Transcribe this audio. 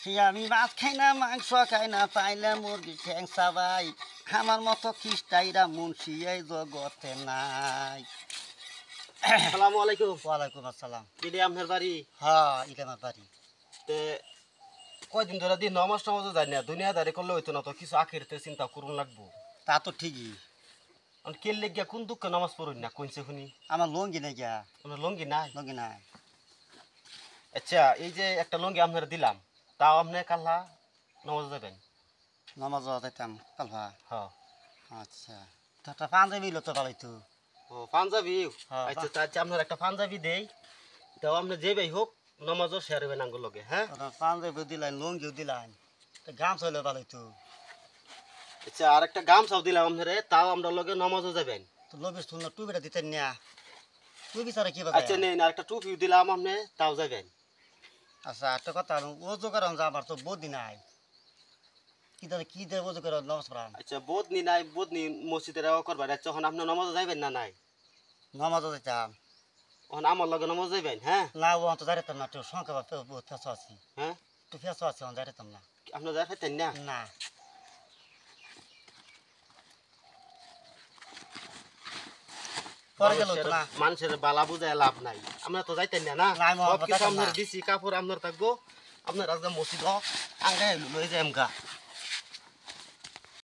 আমি মাছ খাই না, মাংস খাই না, পাইলে মুরগি ঠ্যাং চাবাই। আমার মতো খ্রিস্টাইরা মুন্সি এই জগতে নাই। আসসালামু আলাইকুম। ওয়ালাইকুম আসসালাম। এটা আপনার বাড়ি? হ্যাঁ, এটা আমার বাড়ি। তে কয়দিন ধরে দিন নমাজ টমাজও যাই না, দুনিয়াদারি করলে হইতো না, তো কিছু আখিরতে চিন্তা করুন লাগবো। তা তো ঠিকই। কে লেগিয়া কোন দুঃখে নামাজ পড়ুন না কইছে শুনি? আমার লঙ্গি নাই গিয়া। আপনার লঙ্গি নাই? লঙ্গি নাই। আচ্ছা, এই যে একটা লঙ্গি আপনার দিলাম, তাও আপনি কাল্লা নামাজ যাবেন? নামাজ যাইতাম কালভা। হ্যাঁ। আচ্ছা, একটা পাঞ্জাবি লো তো ভালোই তো। ও পাঞ্জাবি? হ্যাঁ, আচ্ছা আচ্ছা, আপনার একটা পাঞ্জাবি দেই, তাও আপনি যে ভাই হোক নামাজও শেয়ার হবেন আঙ্গুল লগে। হ্যাঁ, পাঞ্জাবিও দিলাম, লঙ্গিও দিলাম, গাম চলে ভালোই তো। আচ্ছা, আর একটা গামছাও দিলাম আপনারে, তাও আমরা লগে নামাজও যাবেন। তো লবিস তুল টুপিটা দিতেন না, টুপি ছাড়া কি বাজে? আচ্ছা নেন, আর একটা টুপিও দিলাম আপনি, তাও যাবেন। আচ্ছা, একটা কথা ও জোগাড় আমার তো বদি নাই, কি দেবো জোগাড় নামাজ পড়ান? আচ্ছা, বদনি নাই, বদনি মসজিদের করবার। আচ্ছা, এখন আপনি নামাজও যাইবেন না? নাই, নামাজও যেতাম এখন আমার লগে নামাজ যাইবেন। হ্যাঁ, না, ও তো যাইতাম না, একটু সংখ্যা বহুত ফেঁসো আছি। হ্যাঁ, একটু ফেঁসো আছে, যাইতাম না। আপনি যাই পাইতেন না? না, পরে গেল তো না। মানুষের বালা বুঝায় লাভ নাই, আমরা তো যাইতেন না। না, নাই, সব কিছু যাইতাম আপনার না। দিছি, কাপড় আপনার থাকবো, আপনার আজকে মসজিদ আঙ্গাই লই যাই আমগা।